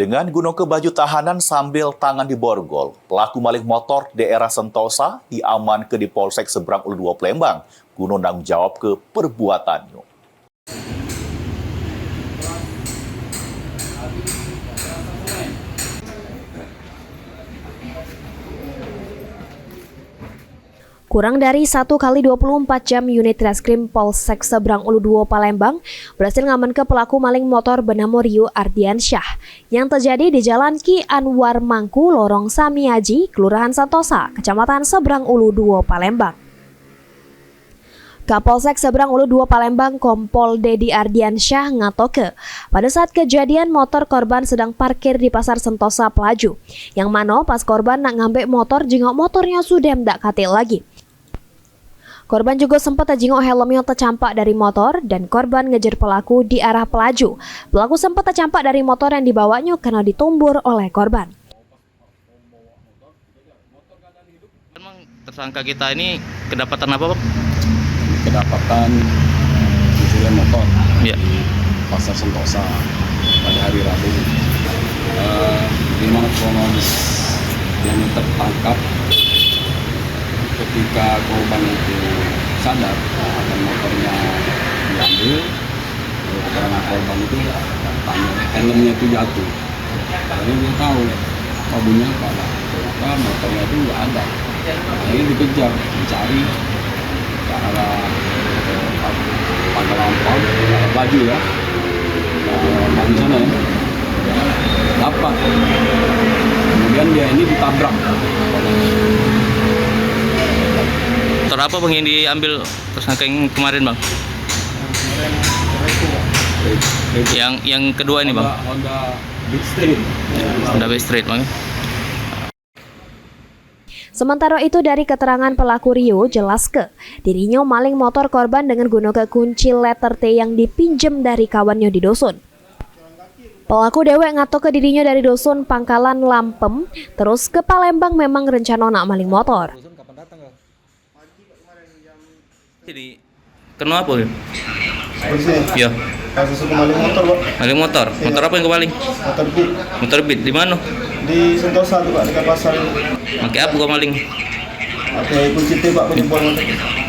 Dengan gunung ke baju tahanan sambil tangan diborgol, pelaku maling motor daerah Sentosa diaman ke di Polsek Seberang Ulu 2 Palembang, guna tanggung jawab ke perbuatannya. Kurang dari 1 kali 24 jam unit Reskrim Polsek Seberang Ulu 2 Palembang berhasil ngamankan pelaku maling motor bernama Rio Ardiansyah yang terjadi di Jalan Ki Anwar Mangku, Lorong Samiaji, Kelurahan Sentosa, Kecamatan Seberang Ulu 2 Palembang. Kapolsek Seberang Ulu 2 Palembang Kompol Dedi Ardiansyah ngatoke pada saat kejadian motor korban sedang parkir di Pasar Sentosa Pelaju, yang mana pas korban nak ngambek motor jengok motornya sudah ndak katil lagi. Korban juga sempat terjengok helmnya tercampak dari motor dan korban ngejar pelaku di arah Pelaju. Pelaku sempat tercampak dari motor yang dibawanya karena ditumbur oleh korban. Memang tersangka kita ini kedapatan apa, Pak? Kedapatan pencurian motor Ya. di Pasar Sentosa pada hari Rabu. Di mana kronologis yang tertangkap ketika korban itu sadar akan motornya diambil. Keterangan korban itu tanya helmnya itu jatuh. Jadi dia tahu bunyinya apa, ternyata motornya itu nggak ada. Jadi dikejar, mencari ke arah Pagalampang, Pelaju ya, di sana ya, dapat. Kemudian dia ini ditabrak. Motor apa, Bang, yang diambil tersangka yang kemarin, Bang? Yang kedua ini, Bang? Honda Beat Street. Honda Beat Street, Bang. Sementara itu dari keterangan pelaku Rio jelas dirinya maling motor korban dengan gunakan kunci letter T yang dipinjam dari kawannya di dusun. Pelaku dewek ngato ke dirinya dari dusun Pangkalan Lampem terus ke Palembang memang rencana nak maling motor. Jadi kenapa ya? Polisi. Ya, Kasus maling motor, Pak. maling motor. Motor apa yang kepaling? Motor Beat. Motor Beat di mana? Di Sentosa tuh, Pak, dekat pasar. Pakai apa kau maling? Pakai kunci T, Pak, penjempol motor.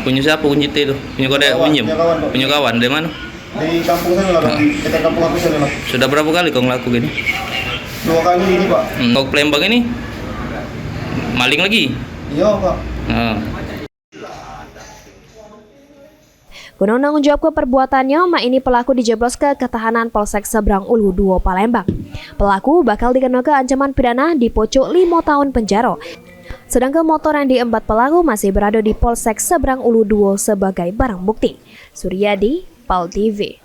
Punya siapa kunci T itu? Punya kode pinjam? Punya kawan, Pak. Punya kawan dari mana? Di kampung sana lah, Pak. Di dekat kampung aku sana lah. Sudah berapa kali kau ngelakuin? 2 kali ini, Pak. Kau Palembang ini maling lagi? Iya, Pak. Nah. Guna tanggung jawab ke perbuatannya, mak ini pelaku dijeblos ke ketahanan Polsek Seberang Ulu 2 Palembang. Pelaku bakal dikenakan ancaman pidana di pocok 5 tahun penjara. Sedangkan motor yang diembat pelaku masih berada di Polsek Seberang Ulu 2 sebagai barang bukti. Suryadi, PAL TV.